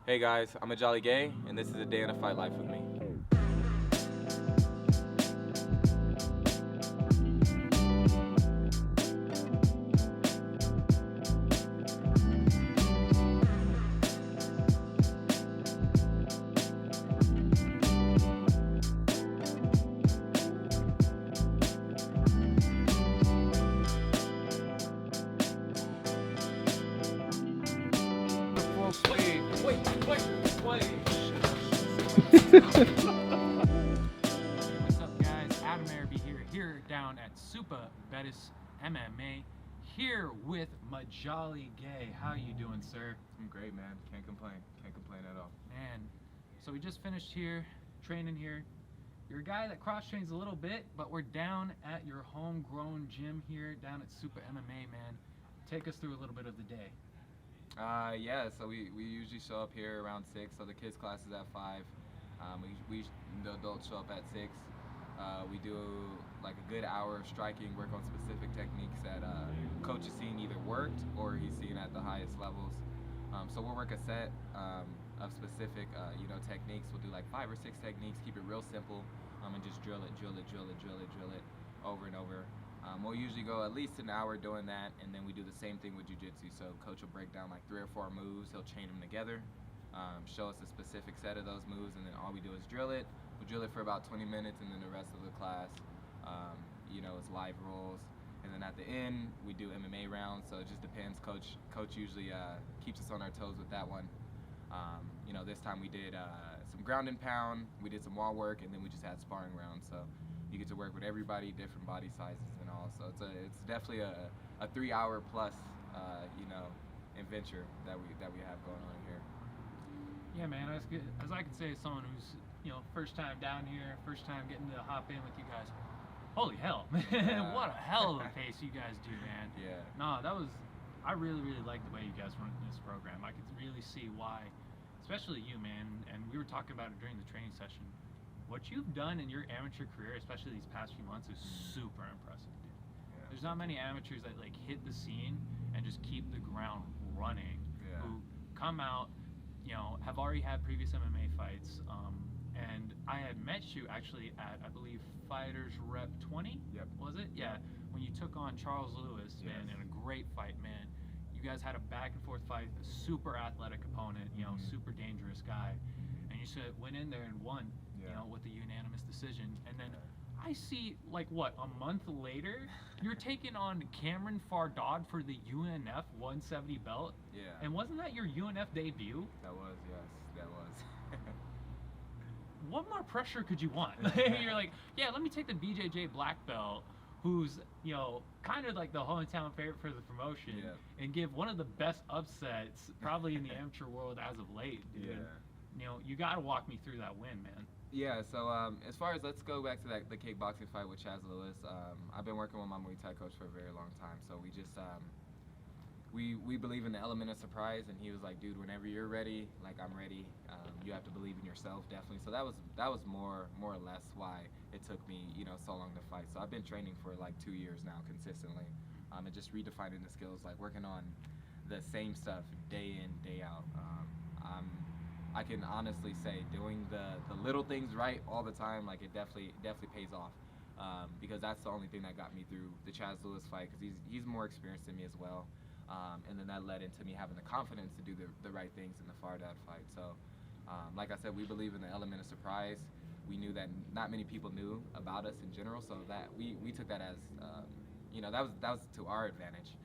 Hey guys, I'm Mejalee Gay, and this is a day in a fight life with me. What's up, guys? Adam Araby here down at Supa, Bettis MMA, here with Mejalee Gay. How you doing, sir? I'm great, man. Can't complain at all. Man, so we just finished here, training here. You're a guy that cross-trains a little bit, but we're down at your homegrown gym here down at Supa MMA, man. Take us through a little bit of the day. Yeah, so we usually show up here around 6, so the kids' class is at 5. The adults show up at 6. We do like a good hour of striking, work on specific techniques that coach has seen either worked or he's seen at the highest levels. So we'll work a set of specific techniques. We'll do like 5 or 6 techniques, keep it real simple, and just drill it over and over. We'll usually go at least an hour doing that, and then we do the same thing with jiu-jitsu. So coach will break down like 3 or 4 moves, he'll chain them together, show us a specific set of those moves, and then all we do is drill it. We'll drill it for about 20 minutes, and then the rest of the class, it's live rolls. And then at the end, we do MMA rounds, so it just depends. Coach usually keeps us on our toes with that one. This time we did some ground and pound, we did some wall work, and then we just had sparring rounds. So you get to work with everybody, different body sizes and all. So it's definitely a 3-hour plus adventure that we have going on here. Yeah, man, as I can say, as someone who's first time down here, first time getting to hop in with you guys. Holy hell, man! What a hell of a pace you guys do, man. Yeah. No, I really like the way you guys run this program. I could really see why, especially you, man. And we were talking about it during the training session. What you've done in your amateur career, especially these past few months, is super impressive, dude. Yeah. There's not many amateurs that like hit the scene and just keep the ground running. Yeah. Who come out, have already had previous MMA fights. And I had met you actually at, I believe, Fighters Rep 20. Yep. Was it? Yeah. When you took on Charles Lewis, man, Yes. in a great fight, man. You guys had a back and forth fight, a super athletic opponent, super dangerous guy, and you went in there and won, with a unanimous decision. And then I see, like, what, a month later, you're taking on Cameron Fardad for the UNF 170 belt. Yeah. And wasn't that your UNF debut? That was, yes, that was. What more pressure could you want? You're like, yeah, let me take the BJJ black belt, who's kind of like the hometown favorite for the promotion, and give one of the best upsets probably in the amateur world as of late, dude. Yeah. You got to walk me through that win, man. Yeah, so as far as, let's go back to the kickboxing fight with Chaz Lewis. I've been working with my Muay Thai coach for a very long time, so we just we believe in the element of surprise, and he was like, dude, whenever you're ready, like, I'm ready. You have to believe in yourself, definitely. So that was more or less why it took me so long to fight. So I've been training for like 2 years now consistently, and just redefining the skills, like working on the same stuff day in, day out. I can honestly say doing the little things right all the time, like, it definitely pays off, because that's the only thing that got me through the Chaz Lewis fight, because he's more experienced than me as well, and then that led into me having the confidence to do the right things in the Fardad fight. So like I said, we believe in the element of surprise. We knew that not many people knew about us in general, so that we took that as that was to our advantage.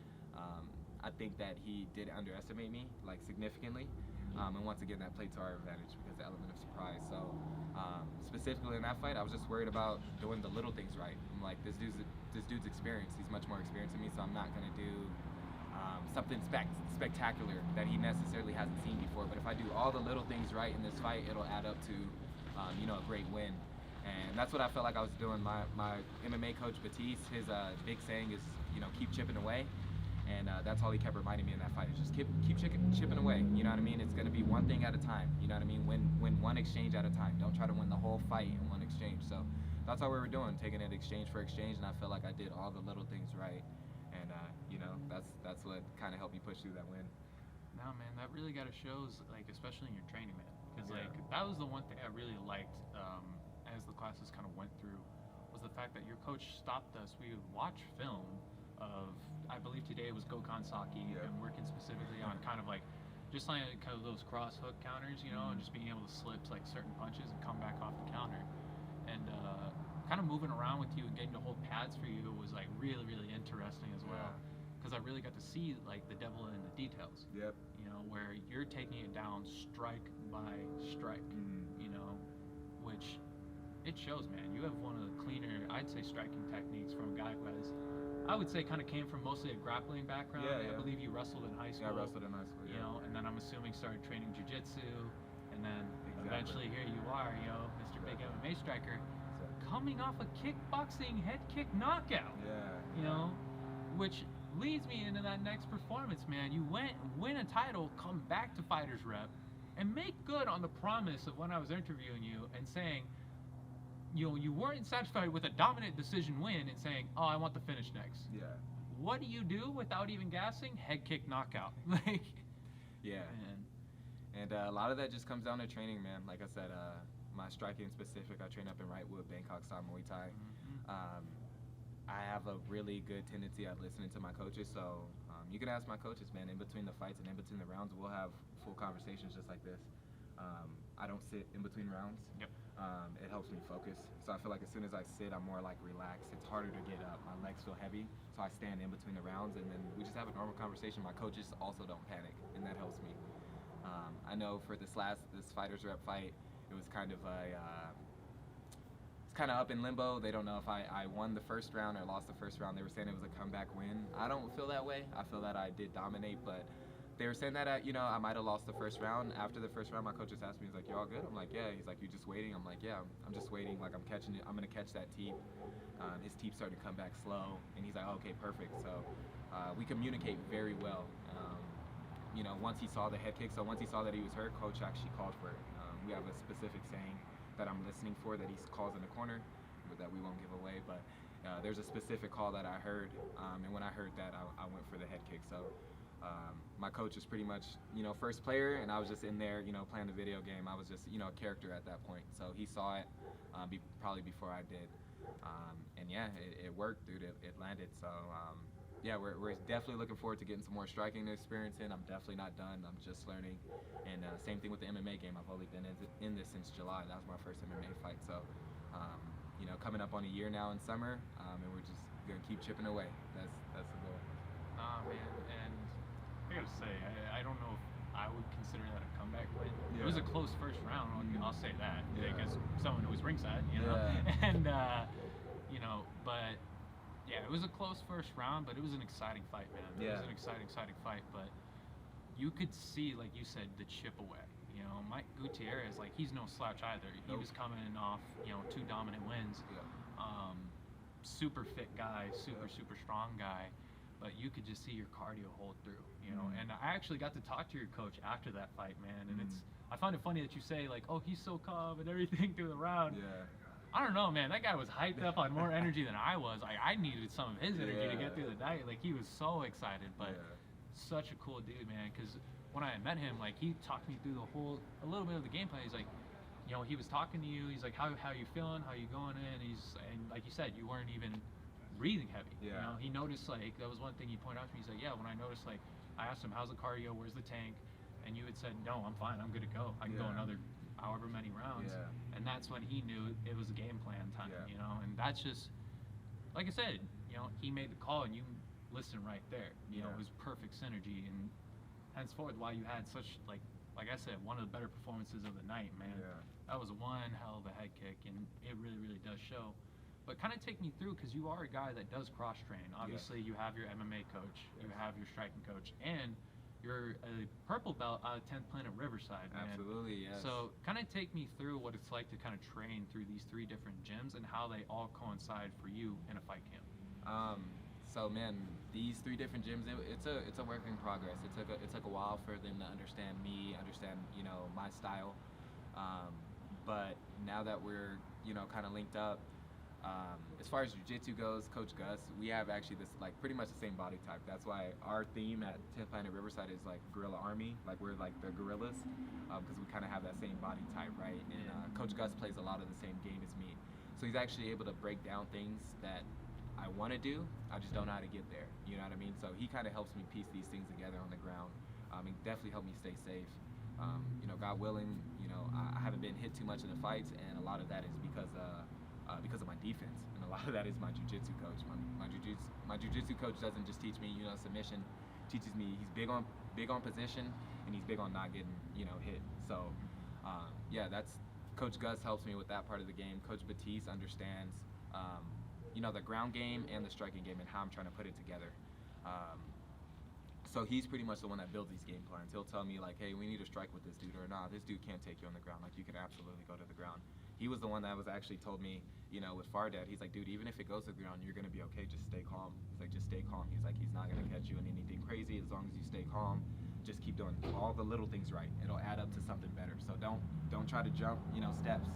I think that he did underestimate me, like, significantly. And once again, that played to our advantage because the element of surprise. So specifically in that fight, I was just worried about doing the little things right. I'm like, this dude's experienced. He's much more experienced than me, so I'm not gonna do something spectacular that he necessarily hasn't seen before. But if I do all the little things right in this fight, it'll add up to a great win. And that's what I felt like I was doing. My MMA coach Bettis, his big saying is, keep chipping away. And that's all he kept reminding me in that fight, is just keep chipping away. You know what I mean? It's going to be one thing at a time. You know what I mean? Win one exchange at a time. Don't try to win the whole fight in one exchange. So that's all we were doing, taking it exchange for exchange, and I felt like I did all the little things right. And that's what kind of helped me push through that win. no, man, that really got to shows, like, especially in your training, man. Because, Yeah. like, that was the one thing I really liked as the classes kind of went through, was the fact that your coach stopped us. We would watch film of, I believe today it was Gokhan Saki, Yeah. and working specifically on kind of like, just like kind of those cross hook counters, you know, and just being able to slip like certain punches and come back off the counter. And kind of moving around with you and getting to hold pads for you was like really, really interesting as well. Because I really got to see like the devil in the details. Yep. You know, where you're taking it down strike by strike, you know, which it shows, man. You have one of the cleaner, I'd say, striking techniques from a guy who has, I would say, kind of came from mostly a grappling background. Yeah, yeah. I believe you wrestled in high school. Yeah, I wrestled in high school, You know, and then I'm assuming started training jiu-jitsu, and then eventually here you are, you know, Mr. Big MMA striker, coming off a kickboxing head kick knockout. Yeah. You know, which leads me into that next performance, man. You win a title, come back to Fighters Rep, and make good on the promise of when I was interviewing you and saying, you know, you weren't satisfied with a dominant decision win and saying, oh, I want the finish next. Yeah. What do you do without even gassing? Head kick knockout. Like, yeah. man. And a lot of that just comes down to training, man. Like I said, my striking specific, I train up in Wrightwood, Bangkok style Muay Thai. I have a really good tendency at listening to my coaches, so you can ask my coaches, man. In between the fights and in between the rounds, we'll have full conversations just like this. I don't sit in between rounds. Yep. It helps me focus. So I feel like as soon as I sit, I'm more like relaxed. It's harder to get up. My legs feel heavy, so I stand in between the rounds, and then we just have a normal conversation. My coaches also don't panic, and that helps me. I know for this Fighters Rep fight, it was kind of it's kind of up in limbo. They don't know if I won the first round or lost the first round. They were saying it was a comeback win. I don't feel that way. I feel that I did dominate, but they were saying that I might have lost the first round. After the first round, my coach just asked me, he's like, "You all good?" I'm like, "Yeah." He's like, "You just waiting?" I'm like, "Yeah, I'm just waiting. Like, I'm catching it. I'm gonna catch that teep." His teep started to come back slow, and he's like, "Okay, perfect." So we communicate very well. Once he saw the head kick, so once he saw that he was hurt, coach actually called for it. We have a specific saying that I'm listening for that he calls in the corner, but that we won't give away. But there's a specific call that I heard, and when I heard that, I went for the head kick. So my coach was pretty much, first player, and I was just in there, playing the video game. I was just, a character at that point. So he saw it probably before I did. And yeah, it worked, dude. It landed. So yeah, we're definitely looking forward to getting some more striking experience in. I'm definitely not done. I'm just learning. And same thing with the MMA game. I've only been in this since July. That was my first MMA fight. So, coming up on a year now in summer, and we're just gonna keep chipping away. That's the goal. Nah, man, and I gotta say, I don't know if I would consider that a comeback win. Yeah. It was a close first round. I'll say that because Yeah. someone who was ringside, you know, Yeah. and but. Yeah, it was a close first round, but it was an exciting fight, man. It was an exciting fight, but you could see, like you said, the chip away. Mike Gutierrez, like, he's no slouch either. He was coming off, 2 dominant wins. Yeah. Super fit guy, super strong guy, but you could just see your cardio hold through, And I actually got to talk to your coach after that fight, man, and I find it funny that you say, like, oh, he's so calm and everything through the round. Yeah. I don't know, man. That guy was hyped up on more energy than I was. I needed some of his energy to get through the night. Like, he was so excited, but such a cool dude, man. Because when I met him, like, he talked me through a little bit of the game plan. He's like, he was talking to you. He's like, how you feeling? How you going in? And like you said, you weren't even breathing heavy. Yeah. He noticed, like, that was one thing he pointed out to me. He's like, yeah, when I noticed, like, I asked him, how's the cardio? Where's the tank? And you had said, no, I'm fine. I'm good to go. I can go another however many rounds, and that's when he knew it was a game plan time, and that's just, like I said, he made the call and you listen right there, it was perfect synergy, and henceforth why you had such, like I said, one of the better performances of the night, man. That was one hell of a head kick, and it really, really does show. But kind of take me through, because you are a guy that does cross-train. Obviously, you have your MMA coach, you have your striking coach, and you're a purple belt out of 10th Planet Riverside, man. Absolutely, yes. So kind of take me through what it's like to kind of train through these 3 different gyms and how they all coincide for you in a fight camp. So man, these 3 different gyms, it's a work in progress. It took a while for them to understand me, understand my style. But now that we're kind of linked up, As far as jiu-jitsu goes, Coach Gus, we have actually this like pretty much the same body type. That's why our theme at 10th Planet Riverside is like Guerrilla Army, like we're like the gorillas, because we kind of have that same body type, right? And Coach Gus plays a lot of the same game as me, so he's actually able to break down things that I want to do. I just don't know how to get there. You know what I mean? So he kind of helps me piece these things together on the ground. He definitely helped me stay safe. You know, God willing, you know, I haven't been hit too much in the fights, and a lot of that is because of my defense, and a lot of that is my jiu-jitsu coach. My jiu-jitsu coach doesn't just teach me, you know, submission. Teaches me he's big on position, and he's big on not getting, you know, hit. So, yeah, that's Coach Gus helps me with that part of the game. Coach Batiste understands, you know, the ground game and the striking game and how I'm trying to put it together. So he's pretty much the one that builds these game plans. He'll tell me like, hey, we need to strike with this dude, or nah, this dude can't take you on the ground. Like, you can absolutely go to the ground. He was the one that was actually told me, you know, with Fardad, he's like, dude, even if it goes to the ground, you're gonna be okay. Just stay calm. He's like, just stay calm. He's like, he's not gonna catch you in anything crazy as long as you stay calm. Just keep doing all the little things right. It'll add up to something better. So don't try to jump, you know, steps.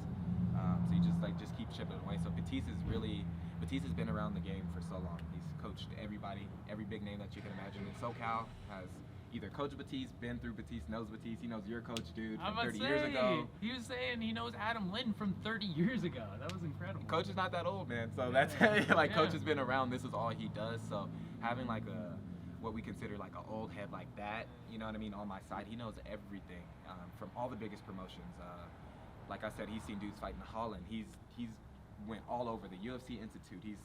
So you just keep chipping away. So Batiste has been around the game for so long. He's coached everybody, every big name that you can imagine. And SoCal has either coached Batiste, been through Batiste, knows Batiste. He knows your coach, dude, from 30 years ago. He was saying he knows Adam Lynn from 30 years ago. That was incredible. Coach is not that old, man. So that's like, Coach has been around. This is all he does. So having like what we consider like an old head like that, you know what I mean, on my side, he knows everything from all the biggest promotions. Like I said, he's seen dudes fight in Holland. He's went all over the UFC Institute.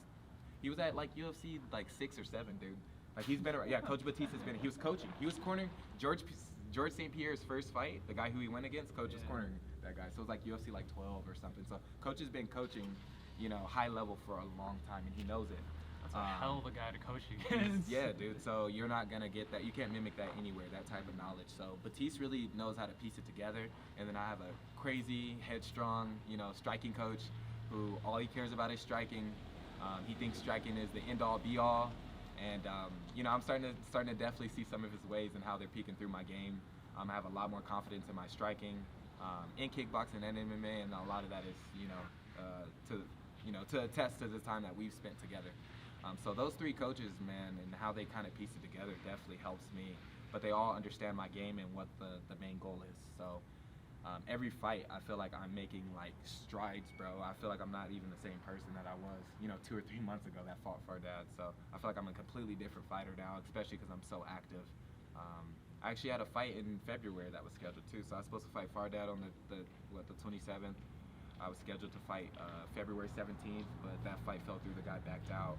He was at like UFC like 6 or 7, dude. Like, he's been around. Yeah, Coach Batiste has been. He was coaching. He was cornering George St. Pierre's first fight. The guy who he went against, Coach was cornering that guy. So it was like UFC like 12 or something. So Coach has been coaching, you know, high level for a long time, and he knows it. That's a hell of a guy to coach against. Yeah, dude. So you're not gonna get that. You can't mimic that anywhere. That type of knowledge. So Batiste really knows how to piece it together. And then I have a crazy, headstrong, you know, striking coach who all he cares about is striking. He thinks striking is the end-all, be-all. And you know, I'm starting to definitely see some of his ways and how they're peeking through my game. I have a lot more confidence in my striking, in kickboxing and MMA, and a lot of that is, to attest to the time that we've spent together. So those 3 coaches, man, and how they kind of piece it together definitely helps me. But they all understand my game and what the main goal is. So every fight, I feel like I'm making like strides, bro. I feel like I'm not even the same person that I was, you know, 2 or 3 months ago that fought Fardad. So I feel like I'm a completely different fighter now, especially because I'm so active. I actually had a fight in February that was scheduled too. So I was supposed to fight Fardad on the 27th. I was scheduled to fight February 17th, but that fight fell through. The guy backed out.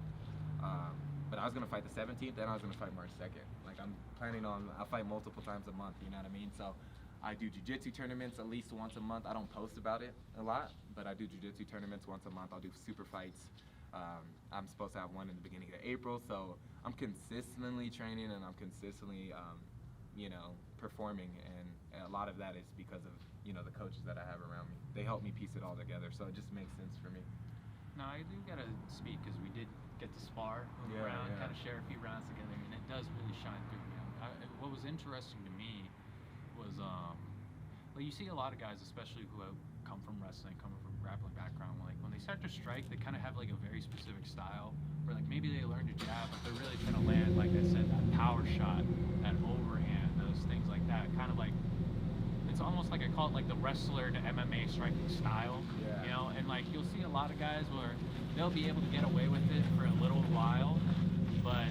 But I was gonna fight the 17th, and I was gonna fight March 2nd. Like, I'm planning on, I'll fight multiple times a month. You know what I mean? So I do jiu-jitsu tournaments at least once a month. I don't post about it a lot, but I do jiu-jitsu tournaments once a month. I'll do super fights. I'm supposed to have one in the beginning of April, so I'm consistently training and I'm consistently, you know, performing, and a lot of that is because of, you know, the coaches that I have around me. They help me piece it all together, so it just makes sense for me. No, I do gotta speak because we did get to spar, move around, kind of share a few rounds together, and it does really shine through. You know, what was interesting to me was, like, you see a lot of guys, especially who have come from wrestling, coming from grappling background, like when they start to strike, they kind of have like a very specific style, where like maybe they learn to jab, but they're really trying to land, like I said, that power shot, that overhand, those things like that, kind of like, it's almost like I call it like the wrestler to MMA striking style, you know, and like you'll see a lot of guys where they'll be able to get away with it for a little while, but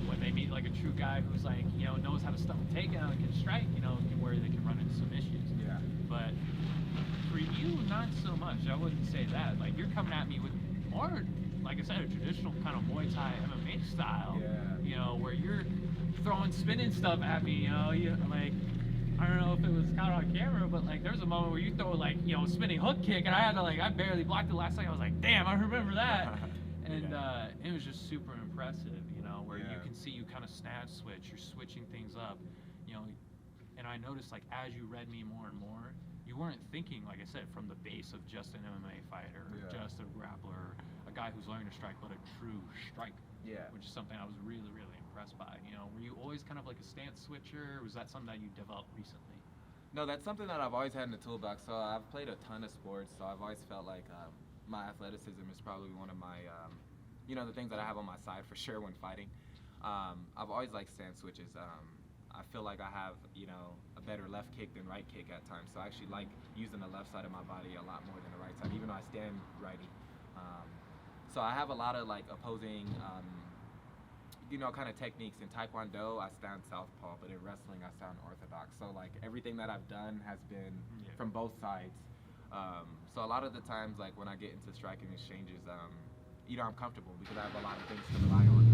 when they meet like a true guy who's like, you know, knows how to stuff a takedown and can strike, you know, where they can run into some issues. Yeah. But for you, not so much. I wouldn't say that. Like, you're coming at me with more, like I said, a traditional kind of Muay Thai MMA style. Yeah. You know, where you're throwing spinning stuff at me. You know, like, I don't know if it was caught on camera, but like, there's a moment where you throw like, you know, spinning hook kick, and I had to like, I barely blocked it last second. I was like, damn, I remember that. And it was just super impressive, you know, where you can see you kind of snap switch, you're switching things up, you know. And I noticed, like, as you read me more and more, you weren't thinking, like I said, from the base of just an MMA fighter, or just a grappler, a guy who's learning to strike, but a true striker. Yeah. Which is something I was really, really impressed by. You know, were you always kind of like a stance switcher, or was that something that you developed recently? No, that's something that I've always had in the toolbox. So I've played a ton of sports, so I've always felt like my athleticism is probably one of my, the things that I have on my side for sure when fighting. I've always liked stand switches. I feel like I have, a better left kick than right kick at times. So I actually like using the left side of my body a lot more than the right side, even though I stand righty. So I have a lot of like opposing, kind of techniques. In Taekwondo, I stand southpaw, but in wrestling, I stand orthodox. So like everything that I've done has been from both sides. So a lot of the times, like when I get into striking exchanges, I'm comfortable because I have a lot of things to rely on.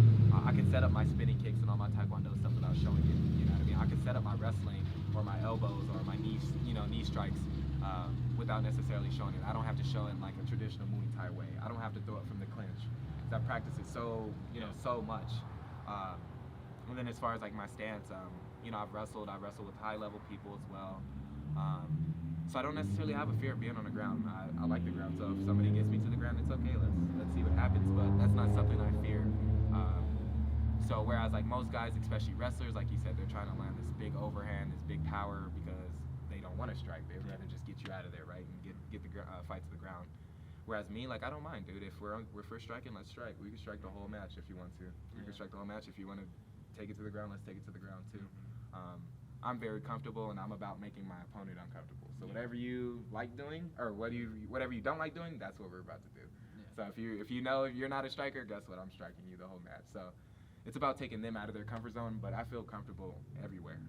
I can set up my spinning kicks and all my Taekwondo stuff without showing it. You know what I mean? I can set up my wrestling or my elbows or my knees, knee strikes without necessarily showing it. I don't have to show it like a traditional Muay Thai way. I don't have to throw it from the clinch. I practice it so much. And then as far as like my stance, I've wrestled with high level people as well. So I don't necessarily have a fear of being on the ground. I like the ground, so if somebody gets me to the ground, it's okay. Let's see what happens. But that's not something I fear. So whereas like most guys, especially wrestlers, like you said, they're trying to land this big overhand, this big power because they don't want to strike. They'd rather just get you out of there, right, and get the fight to the ground. Whereas me, like, I don't mind, dude. If we're first striking, let's strike. We can strike the whole match if you want to. We can strike the whole match if you want to take it to the ground. Let's take it to the ground too. I'm very comfortable, and I'm about making my opponent uncomfortable. So whatever you like doing, or whatever you don't like doing, that's what we're about to do. So if you're not a striker, guess what? I'm striking you the whole match. So it's about taking them out of their comfort zone, but I feel comfortable everywhere.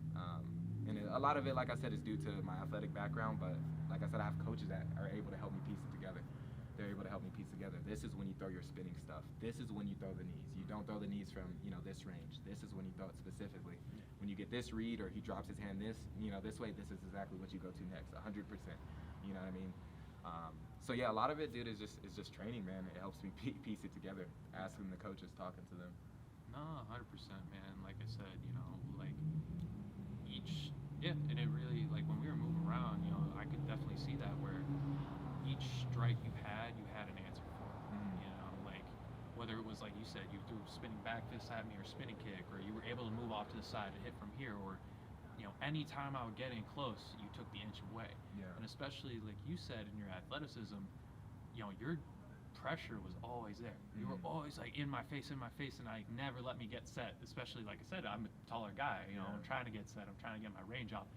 And a lot of it, like I said, is due to my athletic background, but like I said, I have coaches that are able to help me piece it together. They're able to help me piece together. This is when you throw your spinning stuff. This is when you throw the knees. You don't throw the knees from, this range. This is when you throw it specifically. When you get this read or he drops his hand this way, this is exactly what you go to next, 100%. You know what I mean? So yeah, a lot of it, dude, is just training, man. It helps me piece it together, asking the coaches, talking to them. No, 100%, man. Like I said, like and it really, like when we were moving around, I could definitely see that where each strike you had an answer for. Like whether it was like you said, you threw spinning back fist at me or spinning kick, or you were able to move off to the side and hit from here, or any time I would get in close, you took the inch away. And especially like you said in your athleticism, your pressure was always there. You were always like in my face, and I never let me get set. Especially like I said, I'm a taller guy. I'm trying to get set. I'm trying to get my range off,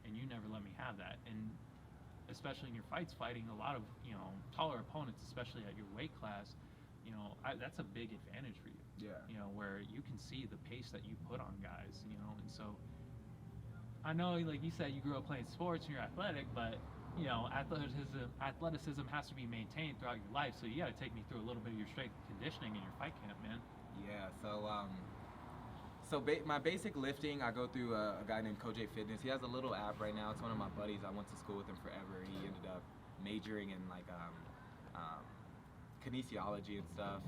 and you never let me have that. And especially in your fights, fighting a lot of taller opponents, especially at your weight class, that's a big advantage for you. Where you can see the pace that you put on guys. And so I know, like you said, you grew up playing sports and you're athletic, but athleticism has to be maintained throughout your life. So you got to take me through a little bit of your strength and conditioning in your fight camp, man. Yeah. So my basic lifting, I go through a guy named Coach Fitness. He has a little app right now. It's one of my buddies. I went to school with him forever. He ended up majoring in like kinesiology and stuff.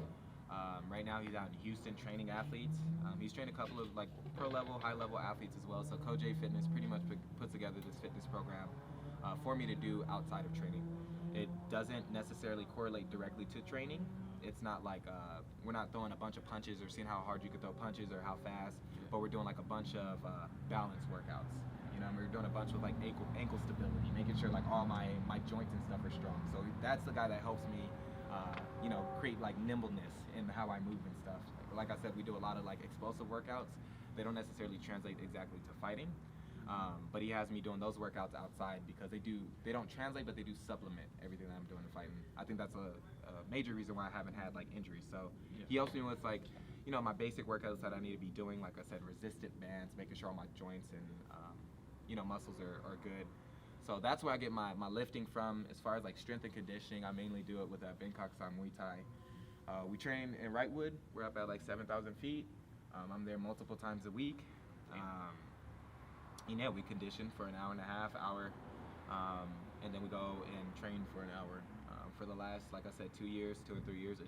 Right now he's out in Houston training athletes. He's trained a couple of like pro level, high level athletes as well. So Coach Fitness pretty much puts together this fitness program for me to do outside of training. It doesn't necessarily correlate directly to training. It's not like we're not throwing a bunch of punches or seeing how hard you can throw punches or how fast, but we're doing like a bunch of balance workouts. We're doing a bunch with like ankle stability, making sure like all my joints and stuff are strong. So that's the guy that helps me, create like nimbleness in how I move and stuff. Like I said, we do a lot of like explosive workouts. They don't necessarily translate exactly to fighting. But he has me doing those workouts outside because they don't translate, but they do supplement everything that I'm doing in fighting. I think that's a major reason why I haven't had like injuries. So he helps me with like, my basic workouts that I need to be doing. Like I said, resistant bands, making sure all my joints and muscles are good. So that's where I get my lifting from. As far as like strength and conditioning, I mainly do it with Bangkok Muay Thai. We train in Wrightwood. We're up at like 7,000 feet. I'm there multiple times a week. We condition for an hour and a half, and then we go and train for an hour. For the last, like I said, 2 or 3 years,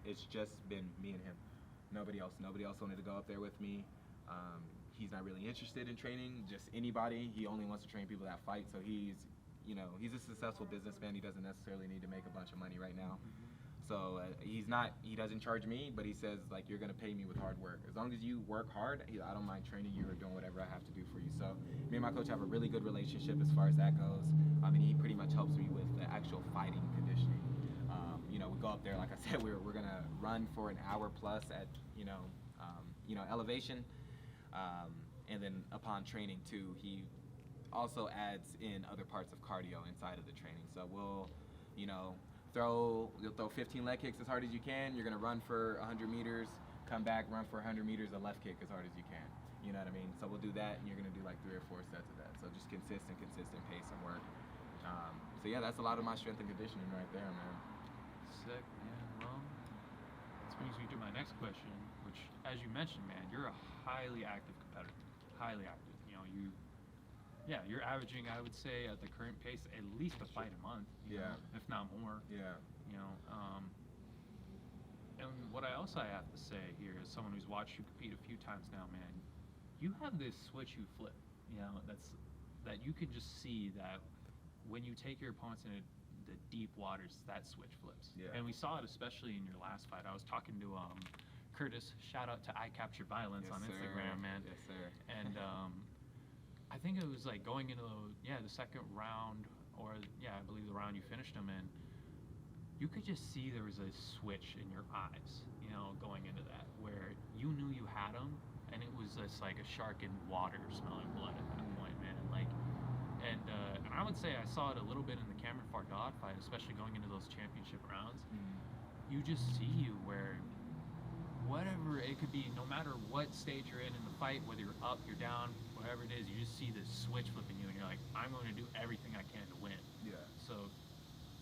it's just been me and him. Nobody else wanted to go up there with me. He's not really interested in training just anybody. He only wants to train people that fight. So he's a successful businessman. He doesn't necessarily need to make a bunch of money right now. So he doesn't charge me, but he says like, you're gonna pay me with hard work. As long as you work hard, I don't mind training you or doing whatever I have to do for you. So me and my coach have a really good relationship as far as that goes. He pretty much helps me with the actual fighting conditioning. You know, we go up there, like I said, we're gonna run for an hour plus at elevation, and then upon training too, he also adds in other parts of cardio inside of the training. So we'll, you'll throw 15 leg kicks as hard as you can. You're gonna run for 100 meters, come back, run for 100 meters, a left kick as hard as you can. You know what I mean? So we'll do that, and you're gonna do like 3 or 4 sets of that. So just consistent pace and work. So yeah, that's a lot of my strength and conditioning right there, man. Sick, man. Well, this brings me to my next question, which, as you mentioned, man, you're a highly active competitor. Highly active. You're averaging, I would say, at the current pace, at least a fight a month. You know, if not more. Yeah. And what I have to say here, as someone who's watched you compete a few times now, man, you have this switch you flip. That you can just see that when you take your opponents into the deep waters, that switch flips. Yeah. And we saw it especially in your last fight. I was talking to Curtis, shout out to I Capture Violence on Instagram, man. Yes, sir. And I think it was like going into the second round, or I believe the round you finished him in, you could just see there was a switch in your eyes, going into that, where you knew you had him, and it was just like a shark in water smelling blood at that point, man. And I would say I saw it a little bit in the Cameron Fardad fight, especially going into those championship rounds. You just see where whatever it could be, no matter what stage you're in the fight, whether you're up, you're down, whatever it is, you just see this switch flipping you, and you're like, I'm going to do everything I can to win. Yeah. So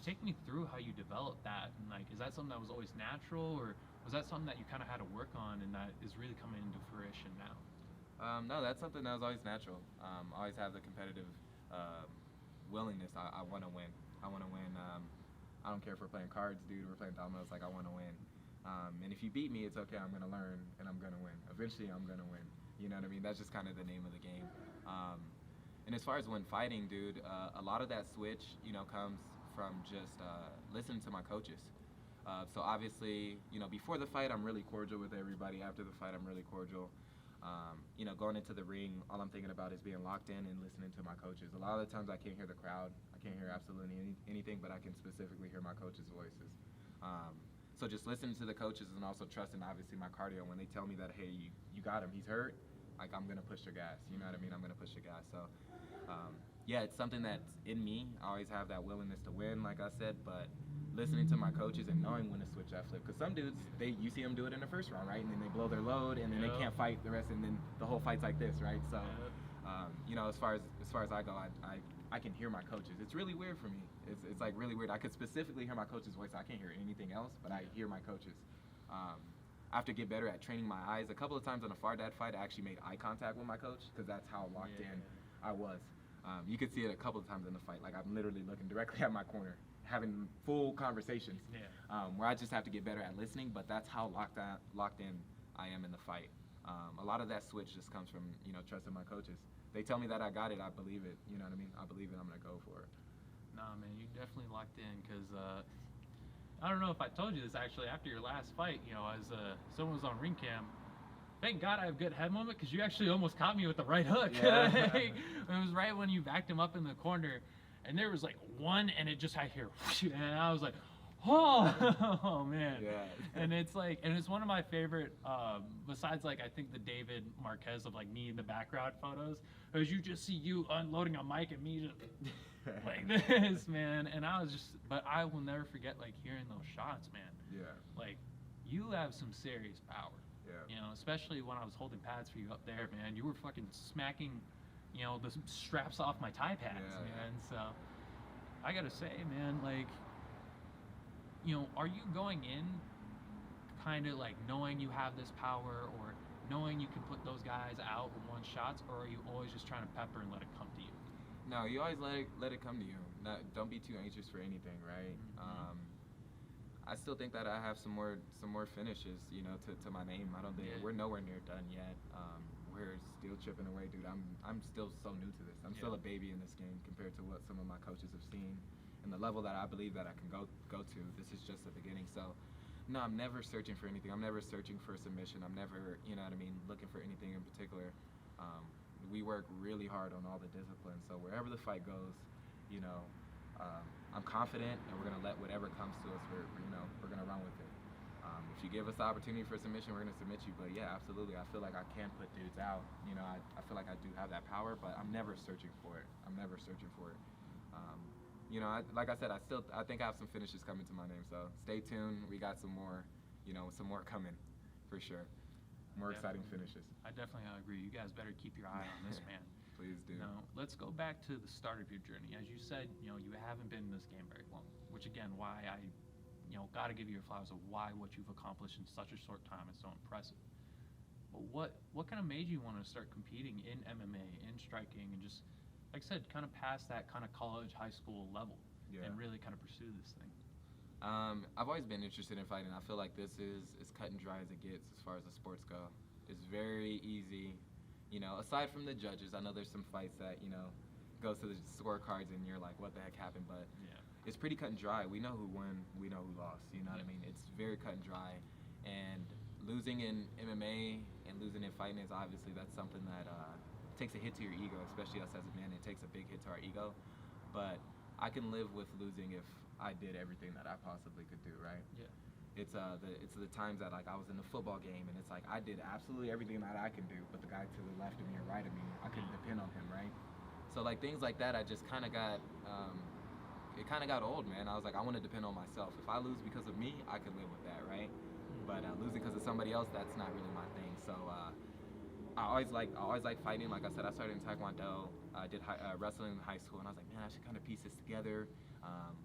take me through how you developed that, and like, is that something that was always natural, or was that something that you kind of had to work on and that is really coming into fruition now? No, that's something that was always natural. I always have the competitive willingness. I want to win. I want to win. I don't care if we're playing cards, dude, or we're playing dominoes. Like, I want to win. And if you beat me, it's okay. I'm going to learn, and I'm going to win. Eventually, I'm going to win. You know what I mean? That's just kind of the name of the game. And as far as when fighting, dude, a lot of that switch, comes from just listening to my coaches. So obviously, before the fight, I'm really cordial with everybody. After the fight, I'm really cordial. Going into the ring, all I'm thinking about is being locked in and listening to my coaches. A lot of the times I can't hear the crowd. I can't hear absolutely anything, but I can specifically hear my coaches' voices. So just listening to the coaches and also trusting, obviously, my cardio. When they tell me that, hey, you got him, he's hurt, like, I'm going to push the gas. You know what I mean? I'm going to push the gas. So, it's something that's in me. I always have that willingness to win, like I said, but listening to my coaches and knowing when to switch that flip. Because some dudes, you see them do it in the first round, right? And then they blow their load, and then they can't fight the rest, and then the whole fight's like this, right? So, as far as I go, I can hear my coaches. It's really weird for me. It's like really weird. I could specifically hear my coach's voice. I can't hear anything else, but I hear my coaches. I have to get better at training my eyes. A couple of times on a Fardad fight, I actually made eye contact with my coach because that's how locked in I was. You could see it a couple of times in the fight. Like, I'm literally looking directly at my corner, having full conversations, where I just have to get better at listening, but that's how locked in I am in the fight. A lot of that switch just comes from, trusting my coaches. They tell me that I got it, I believe it, you know what I mean? I believe it, I'm going to go for it. Nah, man, you definitely locked in, because I don't know if I told you this, actually, after your last fight, as someone was on ring cam, thank God I have good head movement, because you actually almost caught me with the right hook. Yeah. It was right when you backed him up in the corner, and there was like one, and it just, I hear, and I was like, oh man. Yeah. And it's like, and it's one of my favorite, besides like, I think the David Marquez of like me in the background photos, is you just see you unloading a mic and me just like this, man. And I was just, but I will never forget like hearing those shots, man. Yeah. Like, you have some serious power. Yeah. Especially when I was holding pads for you up there, man. You were fucking smacking, the straps off my tie pads, man. So, I gotta say, man, like, are you going in kind of like knowing you have this power, or knowing you can put those guys out with one shots, or are you always just trying to pepper and let it come to you? No, you always let it come to you. Don't be too anxious for anything, right? Mm-hmm. I still think that I have some more finishes, to my name. I don't think we're nowhere near done yet. We're still chipping away, dude. I'm still so new to this. I'm still a baby in this game compared to what some of my coaches have seen, and the level that I believe that I can go to. This is just the beginning. So, no, I'm never searching for anything. I'm never searching for a submission. I'm never, looking for anything in particular. We work really hard on all the disciplines. So wherever the fight goes, I'm confident, and we're gonna let whatever comes to us. We're gonna run with it. If you give us the opportunity for submission, we're gonna submit you. But yeah, absolutely, I feel like I can put dudes out. I feel like I do have that power, but I'm never searching for it. Like I said, I think I have some finishes coming to my name. So stay tuned. We got some more coming, for sure. More exciting finishes. I definitely agree. You guys better keep your eye on this man. Please do. Now, let's go back to the start of your journey. As you said, you haven't been in this game very long, which again, why I, got to give you your flowers of why what you've accomplished in such a short time is so impressive. But what kind of made you want to start competing in MMA, in striking, and just, like I said, kind of past that kind of college, high school level, and really kind of pursue this thing? I've always been interested in fighting. I feel like this is as cut and dry as it gets as far as the sports go. It's very easy. Aside from the judges, I know there's some fights that, goes to the scorecards and you're like, what the heck happened? But it's pretty cut and dry. We know who won, we know who lost, you know what I mean? It's very cut and dry. And losing in MMA and losing in fighting is obviously, that's something that takes a hit to your ego, especially us as a man. It takes a big hit to our ego. But I can live with losing if I did everything that I possibly could do, right? Yeah. It's the times that, like, I was in a football game and it's like I did absolutely everything that I can do, but the guy to the left of me or right of me, I couldn't depend on him, right? So like things like that, I just kind of got it kind of got old, man. I was like, I want to depend on myself. If I lose because of me, I can live with that, right? But losing because of somebody else, that's not really my thing. So I always like fighting. Like I said, I started in Taekwondo. I did wrestling in high school, and I was like, man, I should kind of piece this together.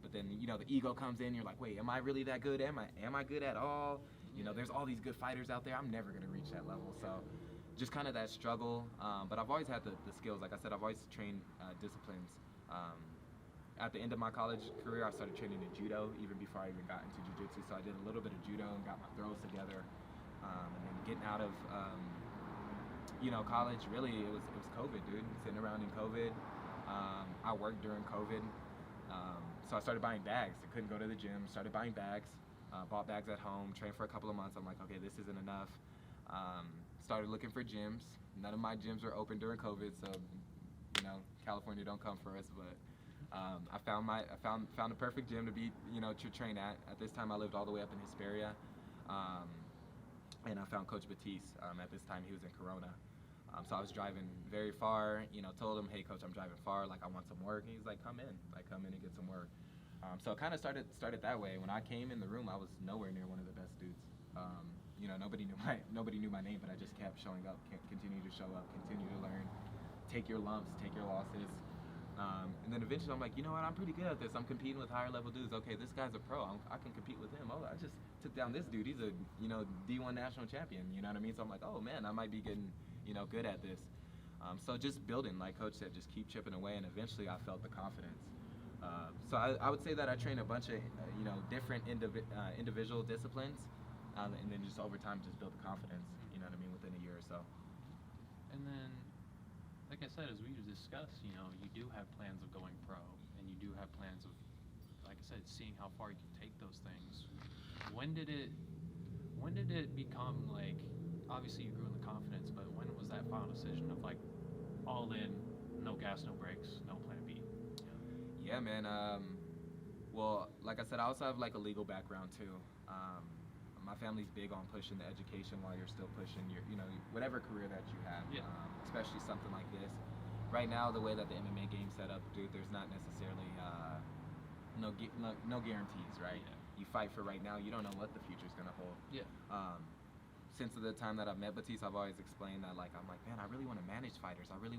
But then, the ego comes in. You're like, wait, am I really that good? Am I good at all? There's all these good fighters out there. I'm never going to reach that level. So just kind of that struggle. But I've always had the skills. Like I said, I've always trained disciplines. At the end of my college career, I started training in judo even before I even got into jiu-jitsu. So I did a little bit of judo and got my throws together. And then getting out of, college, really, it was COVID, dude. Sitting around in COVID. I worked during COVID. So I started buying bags. I couldn't go to the gym. Started buying bags. Bought bags at home. Trained for a couple of months. I'm like, okay, this isn't enough. Started looking for gyms. None of my gyms were open during COVID, so California don't come for us. But I found the perfect gym to train at. At this time, I lived all the way up in Hesperia, and I found Coach Bettis. At this time, he was in Corona. So I was driving very far, told him, hey, Coach, I'm driving far, like, I want some work. And he's like, come in and get some work. So it kind of started that way. When I came in the room, I was nowhere near one of the best dudes. Nobody knew my name, but I just kept showing up, continue to show up, continue to learn, take your lumps, take your losses. And then eventually I'm like, you know what, I'm pretty good at this. I'm competing with higher level dudes. Okay, this guy's a pro. I can compete with him. Oh, I just took down this dude. He's a, D1 national champion. You know what I mean? So I'm like, oh man, I might be getting, good at this. So just building, like Coach said, just keep chipping away, and eventually I felt the confidence. So I would say that I train a bunch of, different individual disciplines, and then just over time just build the confidence, you know what I mean, within a year or so. And then, like I said, as we discussed, you do have plans of going pro, and you do have plans of, like I said, seeing how far you can take those things. When did it become, like, obviously you grew in the confidence, but when was that final decision of, like, all in, no gas, no brakes, no plan B? Yeah, man. Well, like I said, I also have, like, a legal background too. My family's big on pushing the education while you're still pushing your, whatever career that you have, especially something like this. Right now, the way that the MMA game's set up, dude, there's not necessarily no guarantees, right? Yeah. You fight for right now. You don't know what the future's gonna hold. Yeah. Since the time that I've met Bettis, I've always explained that, like, I'm like, man, I really want to manage fighters. I really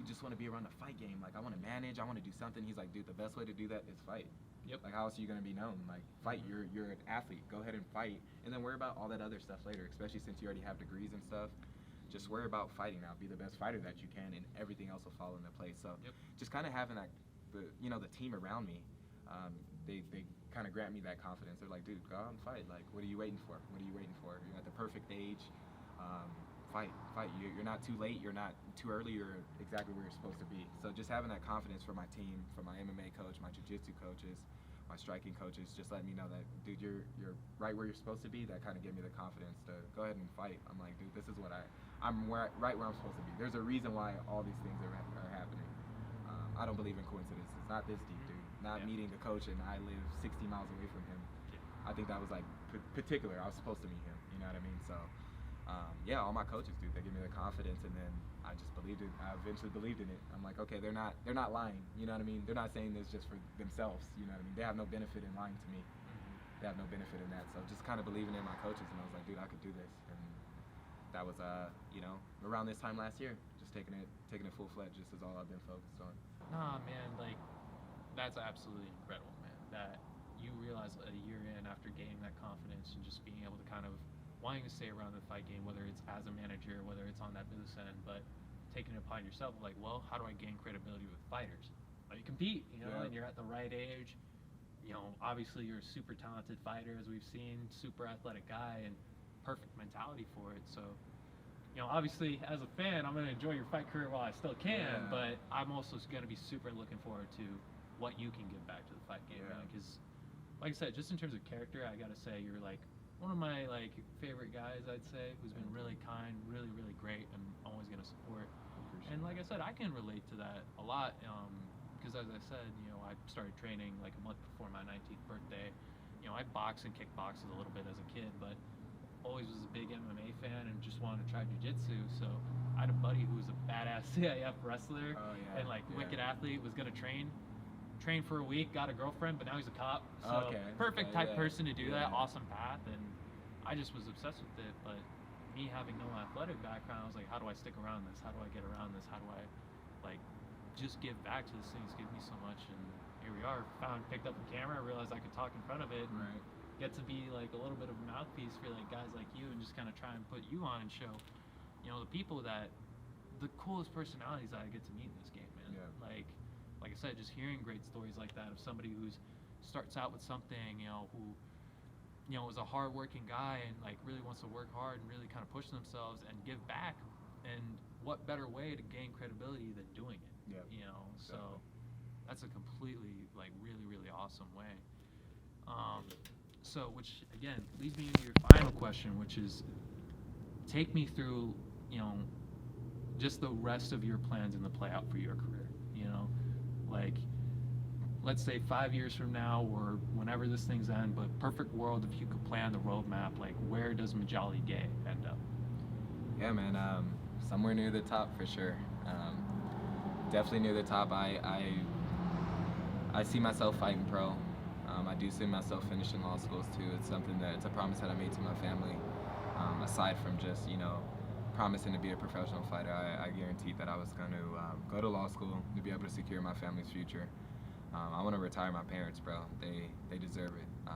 just want to be around the fight game. Like, I want to manage. I want to do something. He's like, dude, the best way to do that is fight. Yep. Like, how else are you gonna be known? Like, fight. You're an athlete. Go ahead and fight, and then worry about all that other stuff later. Especially since you already have degrees and stuff. Just worry about fighting now. Be the best fighter that you can, and everything else will fall into place. So, just kind of having that, the team around me, they kind of grant me that confidence. They're like, dude, go out and fight. Like, what are you waiting for? You're at the perfect age. Fight. You're not too late. You're not too early. You're exactly where you're supposed to be. So just having that confidence for my team, for my MMA coach, my jiu-jitsu coaches, my striking coaches, just letting me know that, dude, you're right where you're supposed to be. That kind of gave me the confidence to go ahead and fight. I'm like, dude, I'm right where I'm supposed to be. There's a reason why all these things are happening. I don't believe in coincidences. Not this deep, dude. Not meeting the coach and I live 60 miles away from him. I think that was like particular. I was supposed to meet him. You know what I mean? So, yeah, all my coaches, dude, they give me the confidence, and then I just believed it. I eventually believed in it. I'm like, okay, they're not lying. You know what I mean? They're not saying this just for themselves. You know what I mean? They have no benefit in lying to me. They have no benefit in that. So just kind of believing in my coaches, and I was like, dude, I could do this. And that was, you know, around this time last year, just taking it full fledged. Just is all I've been focused on. Nah, man, like that's absolutely incredible, man. That you realize a year in after gaining that confidence and just being able to kind of wanting to stay around the fight game, whether it's as a manager, whether it's on that business end, but taking it upon yourself, like, well, how do I gain credibility with fighters? Well, you compete, you know, and you're at the right age. You know, obviously you're a super talented fighter, as we've seen, super athletic guy, and perfect mentality for it. So, you know, obviously as a fan, I'm going to enjoy your fight career while I still can, but I'm also going to be super looking forward to what you can give back to the fight game, man. Because, like I said, just in terms of character, I got to say you're like one of my like favorite guys, I'd say, who's been really kind, really, really great, and always going to support. And like I said, I can relate to that a lot. Because as I said, you know, I started training like a month before my 19th birthday. You know, I boxed and kickboxed a little bit as a kid, but always was a big MMA fan and just wanted to try jiu-jitsu. So I had a buddy who was a badass CIF wrestler and like wicked athlete, was gonna train for a week, got a girlfriend, but now he's a cop. So perfect type person to do that, awesome path. And I just was obsessed with it. But me having no athletic background, I was like, how do I stick around this? How do I get around this? How do I like just give back to this thing? It's given me so much, and here we are. Picked up the camera, realized I could talk in front of it, and get to be like a little bit of a mouthpiece for like guys like you, and just kind of try and put you on and show, you know, the people that the coolest personalities that I get to meet in this game, man. Like I said, just hearing great stories like that of somebody who's starts out with something, you know, who, you know, is a hard-working guy and like really wants to work hard and really kind of push themselves and give back. And what better way to gain credibility than doing it? You know, so that's a completely like really awesome way. So which again leads me into your final question, which is take me through, you know, just the rest of your plans and the play out for your career. You know, like let's say 5 years from now or whenever this thing's end, but perfect world, if you could plan the roadmap, like where does Mejalee Gay end up? Yeah, man, somewhere near the top for sure. Definitely near the top. I see myself fighting pro. I do see myself finishing law schools too. It's something that, it's a promise that I made to my family. Aside from just, you know, promising to be a professional fighter, I guaranteed that I was going to go to law school to be able to secure my family's future. I want to retire my parents, bro. They deserve it.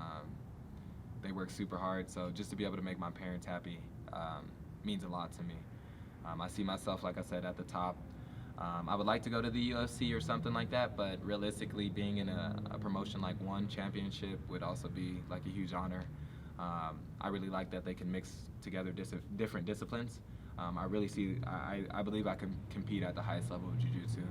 They work super hard, so just to be able to make my parents happy means a lot to me. I see myself, like I said, at the top. I would like to go to the UFC or something like that, but realistically, being in a promotion like One Championship would also be like a huge honor. I really like that they can mix together different disciplines. I believe I can compete at the highest level of jiu-jitsu.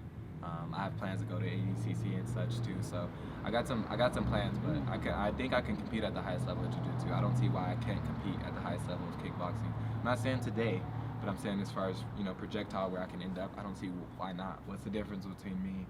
I have plans to go to ADCC and such too, so I got some plans, but I think I can compete at the highest level of jiu-jitsu. I don't see why I can't compete at the highest level of kickboxing. I'm not saying today, but I'm saying as far as, you know, projectile where I can end up, I don't see why not. What's the difference between me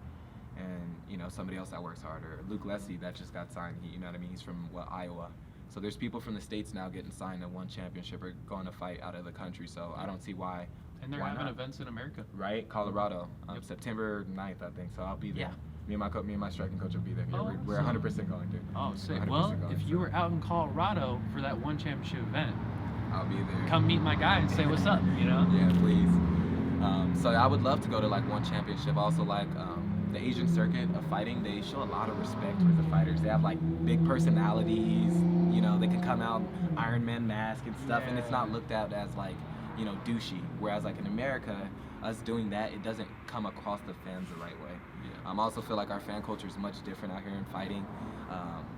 and, you know, somebody else that works harder? Luke Leslie that just got signed, you know what I mean? He's from Iowa. So there's people from the States now getting signed at One Championship or going to fight out of the country, so I don't see why. And they're having events in America. Right, Colorado, September 9th, I think, so I'll be there. Me and my striking coach will be there. We're 100% going, dude. Oh, sick. Well, if you were out in Colorado for that One Championship event, I'll be there. Come meet my guy and say what's up, you know? Yeah, please. So I would love to go to like One Championship. Also like the Asian circuit of fighting, they show a lot of respect for the fighters. They have like big personalities, you know, they can come out Iron Man mask and stuff, and it's not looked at as like, you know, douchey. Whereas like in America, us doing that, it doesn't come across the fans the right way. I also feel like our fan culture is much different out here in fighting.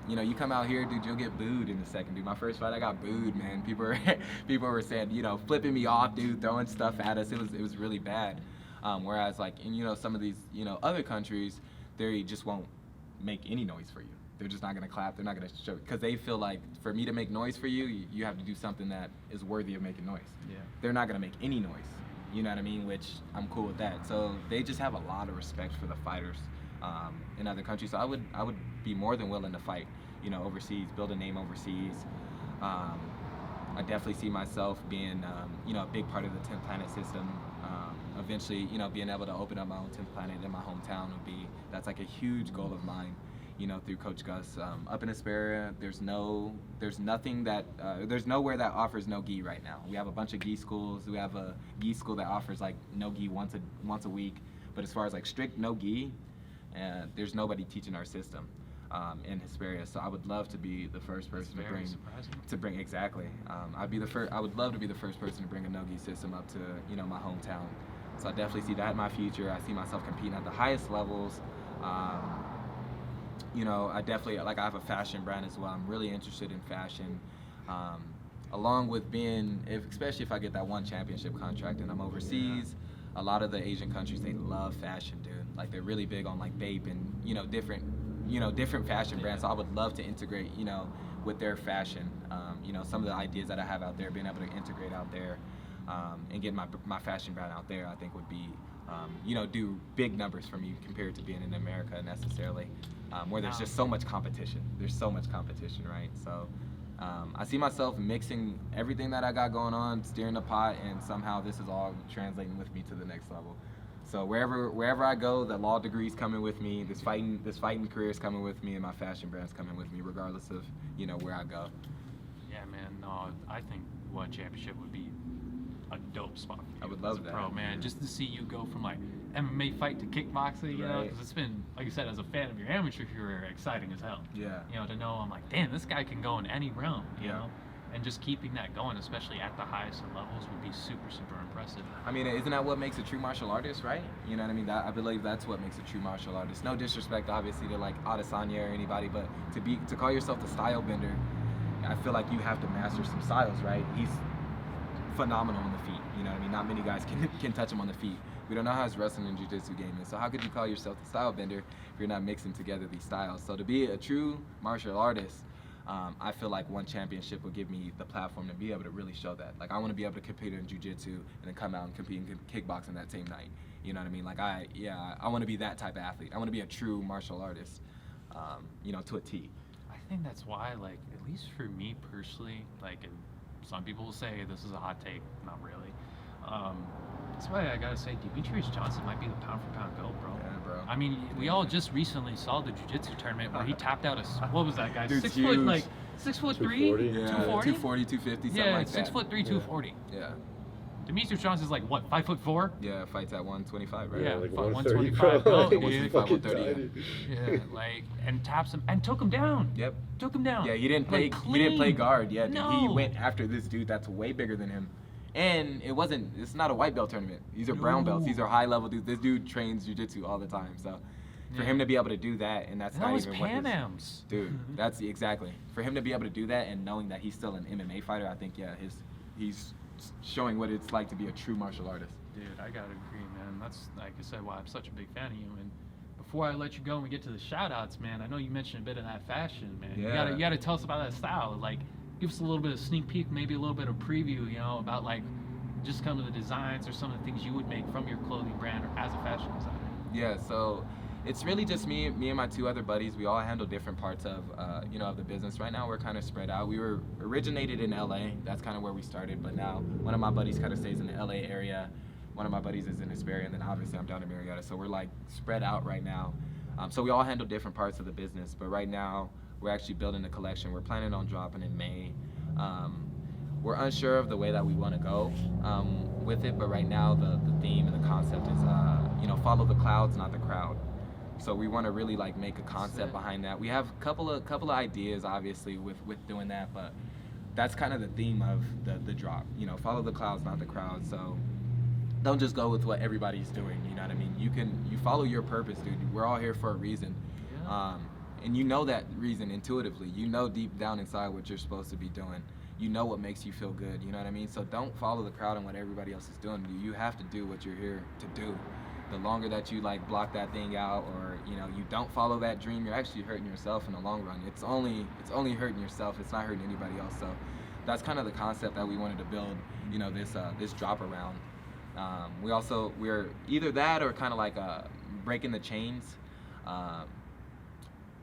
You know, you come out here, dude, you'll get booed in a second, dude. My first fight, I got booed, man. People were saying, you know, flipping me off, dude, throwing stuff at us. It was really bad. Whereas, like, in, you know, some of these, you know, other countries, they just won't make any noise for you. They're just not gonna clap. They're not gonna show, because they feel like for me to make noise for you, you have to do something that is worthy of making noise. They're not gonna make any noise. you know what I mean? Which I'm cool with that. So they just have a lot of respect for the fighters in other countries. So I would be more than willing to fight, you know, overseas, build a name overseas. I definitely see myself being, you know, a big part of the 10th Planet system. Eventually, you know, being able to open up my own 10th Planet in my hometown that's like a huge goal of mine, you know, through Coach Gus. Up in Aspera, there's nowhere that offers no gi right now. We have a bunch of gi schools. We have a gi school that offers like no gi once a week. But as far as like strict no gi, there's nobody teaching our system in Hesperia. So I would love to be the first person to bring exactly. I would love to be the first person to bring a no gi system up to, you know, my hometown. So I definitely see that in my future. I see myself competing at the highest levels. You know, I have a fashion brand as well. I'm really interested in fashion. Along with especially if I get that one championship contract and I'm overseas, a lot of the Asian countries, they love fashion, dude. Like they're really big on like Bape and, you know, different fashion brands. So I would love to integrate, you know, with their fashion. You know, some of the ideas that I have out there, being able to integrate out there and get my fashion brand out there, I think would be, you know, do big numbers for me compared to being in America necessarily, where there's just so much competition. There's so much competition, right? So I see myself mixing everything that I got going on, steering the pot, and somehow this is all translating with me to the next level. So wherever I go, the law degree's coming with me, this fighting career is coming with me, and my fashion brand's coming with me, regardless of, you know, where I go. Yeah, man. No, I think one championship would be a dope spot for you. I would love as a that. pro, man. Just to see you go from like MMA fight to kickboxing, you know, because it's been, like you said, as a fan of your amateur career, exciting as hell. Yeah. You know, to know I'm like, damn, this guy can go in any realm, you know? And just keeping that going, especially at the highest levels, would be super, super impressive. I mean, isn't that what makes a true martial artist, right? You know what I mean? I believe that's what makes a true martial artist. No disrespect, obviously, to like Adesanya or anybody, but to call yourself the style bender, I feel like you have to master some styles, right? He's phenomenal on the feet. You know what I mean? Not many guys can touch him on the feet. We don't know how his wrestling and jiu-jitsu game is. So how could you call yourself the style bender if you're not mixing together these styles? So to be a true martial artist, I feel like one championship will give me the platform to be able to really show that. Like I want to be able to compete in jiu-jitsu and then come out and compete in kickboxing that same night. You know what I mean? Like I want to be that type of athlete. I want to be a true martial artist, you know, to a T. I think that's why, like, at least for me personally, like, and some people will say this is a hot take, not really. That's why I gotta say, Demetrius Johnson might be the pound for pound GOAT, bro. Yeah, bro. I mean, we all just recently saw the jiu-jitsu tournament where he tapped out what was that guy? Dude's 6 huge. foot, like 6'3", 240? 240, 250, something yeah, like that. 6'3", 240. Yeah. Demetrius Johnson's like what, 5'4"? Yeah, fights at 125, right? Yeah, like 130, 135. bro. Like, Dude. he's fucking 130, tiny. Yeah, like, and taps him and took him down. Yep. Took him down. Yeah, he didn't play. Like, He didn't play clean. guard. Yeah, dude. He No. went after this dude that's way bigger than him, and it's not a white belt tournament. These are brown belts. No. These are high level dudes. This dude trains jiu-jitsu all the time. So for him to be able to do that, and that's And not that was even what Pan his, Am's. dude. That's exactly for him to be able to do that, and knowing that he's still an MMA fighter. I think he's showing what it's like to be a true martial artist. Dude, I gotta agree, man. That's, like I said, why I'm such a big fan of you. And before I let you go and we get to the shout-outs, man, I know you mentioned a bit of that fashion, man. Yeah. You gotta tell us about that style. Like, give us a little bit of sneak peek, maybe a little bit of preview, you know, about like just kind of the designs or some of the things you would make from your clothing brand or as a fashion designer. Yeah, so it's really just me and my two other buddies. We all handle different parts of, you know, of the business. Right now, we're kind of spread out. We were originated in LA. That's kind of where we started. But now, one of my buddies kind of stays in the LA area. One of my buddies is in Hesperia, and then obviously I'm down in Marietta. So we're like spread out right now. So we all handle different parts of the business. But right now, we're actually building a collection. We're planning on dropping in May. We're unsure of the way that we want to go with it. But right now, the theme and the concept is, you know, follow the clouds, not the crowd. So we want to really like make a concept behind that. We have a couple of ideas, obviously, with doing that, but that's kind of the theme of the drop. You know, follow the clouds, not the crowd. So don't just go with what everybody's doing. You know what I mean? You follow your purpose, dude. We're all here for a reason, and you know that reason intuitively. You know deep down inside what you're supposed to be doing. You know what makes you feel good. You know what I mean? So don't follow the crowd and what everybody else is doing. You have to do what you're here to do. The longer that you like block that thing out, or you know, you don't follow that dream, you're actually hurting yourself in the long run. It's only hurting yourself. It's not hurting anybody else. So that's kind of the concept that we wanted to build, you know, this drop around. We're either that or kind of like breaking the chains,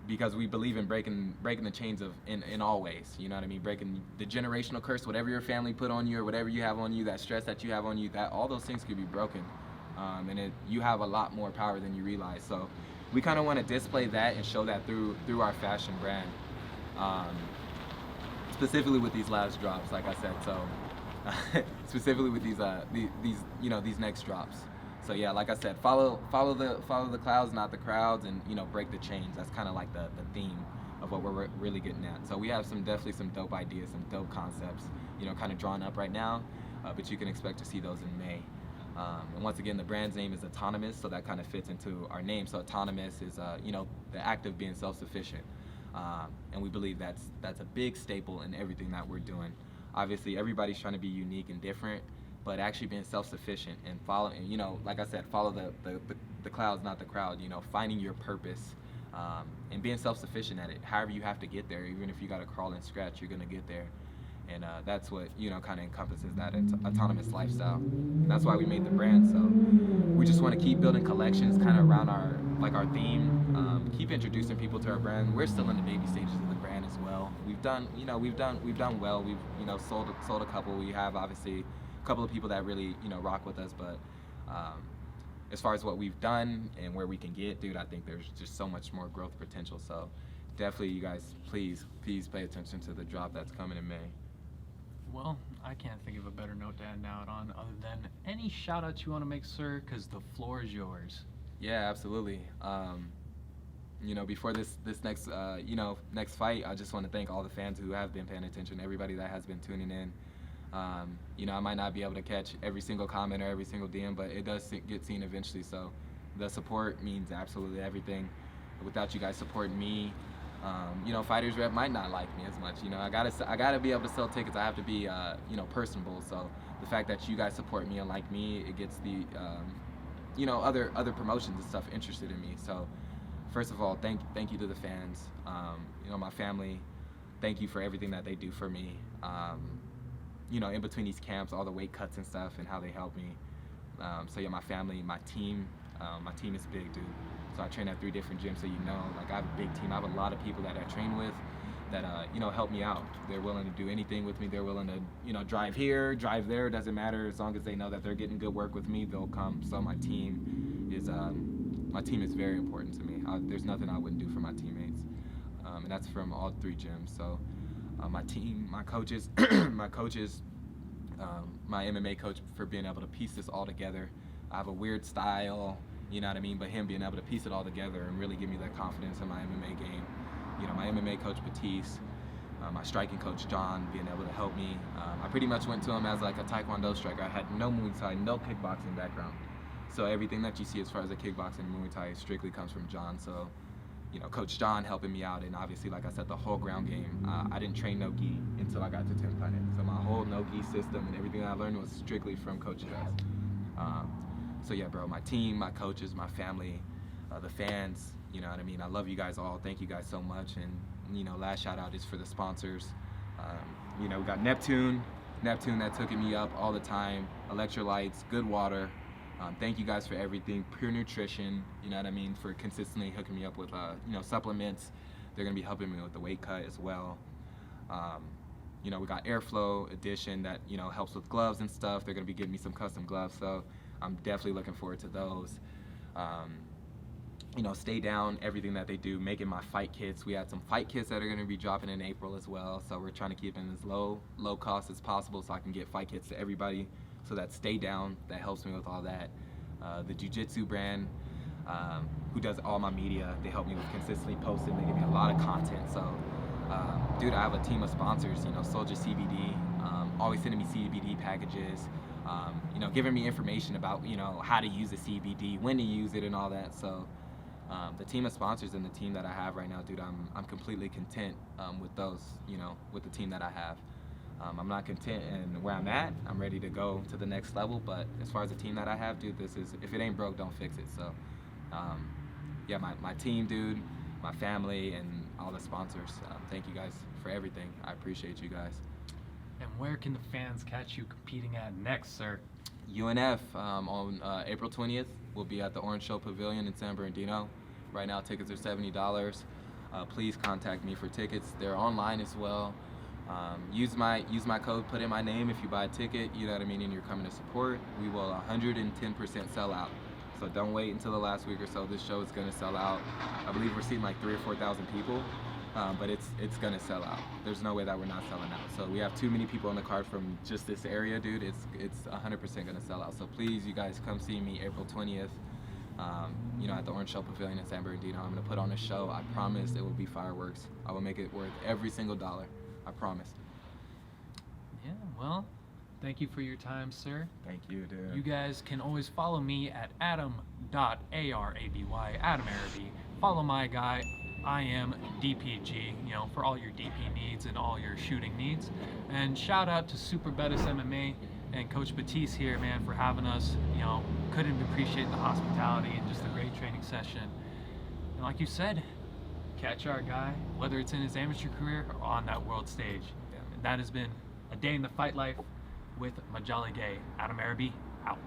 because we believe in breaking the chains of in all ways. You know what I mean? Breaking the generational curse, whatever your family put on you or whatever you have on you, that stress that you have on you, that all those things could be broken, and you have a lot more power than you realize. So we kind of want to display that and show that through our fashion brand, specifically with these last drops, like I said. So specifically with these next drops. So yeah, like I said, follow the clouds, not the crowds, and break the chains. That's kind of like the theme of what we're really getting at. So we have definitely some dope ideas, some dope concepts, kind of drawn up right now, but you can expect to see those in May. And once again, the brand's name is Autonomous, so that kind of fits into our name. So Autonomous is the act of being self-sufficient, and we believe that's a big staple in everything that we're doing. Obviously, everybody's trying to be unique and different, but actually being self-sufficient and following, like I said, follow the clouds, not the crowd. Finding your purpose, and being self-sufficient at it. However you have to get there, even if you got to crawl and scratch, you're gonna get there. And that's what kind of encompasses that autonomous lifestyle. And that's why we made the brand. So we just want to keep building collections kind of around our theme. Keep introducing people to our brand. We're still in the baby stages of the brand as well. We've done well. We've sold a couple. We have obviously a couple of people that really rock with us. But as far as what we've done and where we can get, dude, I think there's just so much more growth potential. So definitely, you guys, please pay attention to the drop that's coming in May. Well, I can't think of a better note to end out on other than any shout outs you want to make, sir, because the floor is yours. Yeah, absolutely. Before this next next fight, I just want to thank all the fans who have been paying attention, everybody that has been tuning in. I might not be able to catch every single comment or every single DM, but it does get seen eventually. So the support means absolutely everything. Without you guys supporting me, Fighters Rep might not like me as much. I gotta be able to sell tickets. I have to be personable. So the fact that you guys support me and like me, it gets the other promotions and stuff interested in me. So first of all, thank you to the fans, my family. Thank you for everything that they do for me. In between these camps, all the weight cuts and stuff, and how they help me. So yeah, my family, my team is big, dude. So I train at 3 different gyms, so like I have a big team. I have a lot of people that I train with that help me out. They're willing to do anything with me. They're willing to drive here, drive there. It doesn't matter, as long as they know that they're getting good work with me, they'll come. So my team is very important to me. There's nothing I wouldn't do for my teammates, and that's from all 3 gyms. So my team, my coaches, my MMA coach, for being able to piece this all together. I have a weird style, you know what I mean, but him being able to piece it all together and really give me that confidence in my MMA game. My MMA coach Batiste, my striking coach John, being able to help me. I pretty much went to him as like a Taekwondo striker. I had no Muay Thai, no kickboxing background. So everything that you see as far as the kickboxing and Muay Thai strictly comes from John. So, Coach John helping me out, and obviously, like I said, the whole ground game. I didn't train no gi until I got to 10th Planet. So my whole no gi system and everything I learned was strictly from Coach John. So yeah, bro, my team, my coaches, my family, the fans, you know what I mean? I love you guys all. Thank you guys so much. And, last shout out is for the sponsors. We got Neptune that took me up all the time, electrolytes, good water. Thank you guys for everything. Pure Nutrition, you know what I mean, for consistently hooking me up with, supplements. They're going to be helping me with the weight cut as well. We got Airflow Edition that, helps with gloves and stuff. They're going to be giving me some custom gloves. So I'm definitely looking forward to those. Stay Down, everything that they do, making my fight kits. We had some fight kits that are going to be dropping in April as well. So we're trying to keep it as low cost as possible so I can get fight kits to everybody. So that Stay Down, that helps me with all that. The Jiu-Jitsu brand, who does all my media, they help me with consistently posting. They give me a lot of content. So, dude, I have a team of sponsors, Soldier CBD, always sending me CBD packages, giving me information about, how to use the CBD, when to use it and all that. So the team of sponsors and the team that I have right now, dude, I'm completely content with those, with the team that I have. I'm not content in where I'm at. I'm ready to go to the next level. But as far as the team that I have, dude, if it ain't broke, don't fix it. So, yeah, my team, dude, my family, and all the sponsors. Thank you guys for everything. I appreciate you guys. And where can the fans catch you competing at next, sir? UNF on April 20th. We'll be at the Orange Show Pavilion in San Bernardino. Right now, tickets are $70. Please contact me for tickets. They're online as well. Use my code, put in my name if you buy a ticket, you know what I mean, and you're coming to support. We will 110% sell out. So don't wait until the last week or so. This show is going to sell out. I believe we're seeing like 3,000 or 4,000 people, but it's going to sell out. There's no way that we're not selling out. So we have too many people on the card from just this area, dude. It's 100% going to sell out. So please, you guys, come see me April 20th. You know, at the Orange Show Pavilion in San Bernardino. I'm going to put on a show. I promise it will be fireworks. I will make it worth every single dollar. I promise. Yeah, well, thank you for your time, sir. Thank you, dude. You guys can always follow me at adam.araby, Adam Araby. Follow my guy, I am DPG, you know, for all your DP needs and all your shooting needs. And shout out to Super Bettis MMA and Coach Batiste here, man, for having us. You know, couldn't appreciate the hospitality and just a great training session. And like you said, catch our guy, whether it's in his amateur career or on that world stage. Yeah. And that has been a day in the fight life with Mejalee Gay. Adam Araby, out.